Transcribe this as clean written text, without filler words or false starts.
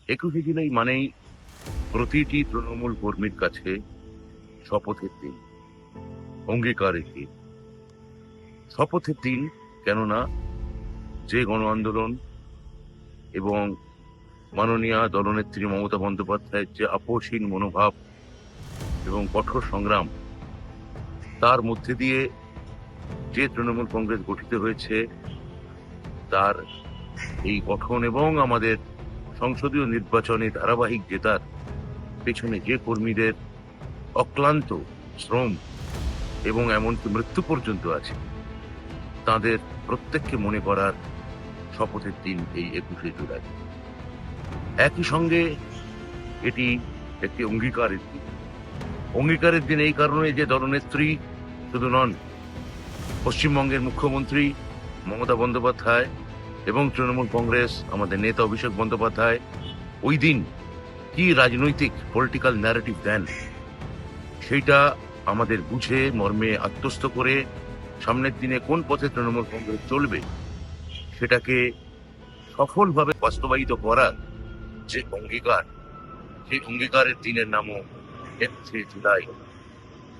21শে জুলাই মানেই প্রতিটি তৃণমূল কর্মীর কাছে শপথের দিন, অঙ্গীকারের দিন। শপথের দিন, কেননা যে গণ আন্দোলন এবং মাননীয় দলনেত্রী মমতা বন্দ্যোপাধ্যায়ের যে আপোষহীন মনোভাব এবং কঠোর সংগ্রাম, তার মধ্যে দিয়ে যে তৃণমূল কংগ্রেস গঠিত হয়েছে, তার এই গঠন এবং আমাদের সংসদীয় নির্বাচনে ধারাবাহিক জেতার পেছনে যে কর্মীদের অক্লান্ত শ্রম এবং এমনকি মৃত্যু পর্যন্ত আছে, তাদের প্রত্যেককে মনে করার শপথের দিন এই 21শে জুলাই। একই সঙ্গে এটি একটি অঙ্গীকারের দিন। অঙ্গীকারের দিন এই কারণে যে দলনেত্রী শুধু নন, পশ্চিমবঙ্গের মুখ্যমন্ত্রী মমতা বন্দ্যোপাধ্যায় এবং তৃণমূল কংগ্রেস আমাদের নেতা অভিষেক বন্দ্যোপাধ্যায় ওই দিন কি রাজনৈতিক পলিটিক্যাল ন্যারেটিভ দেন, সেইটা আমাদের বুঝে মর্মে আত্মস্থ করে সামনের দিনে কোন পথে তৃণমূল কংগ্রেস চলবে সেটাকে সফলভাবে বাস্তবায়িত করার যে অঙ্গীকার, সেই অঙ্গীকারের দিনের নামও 21শে জুলাই।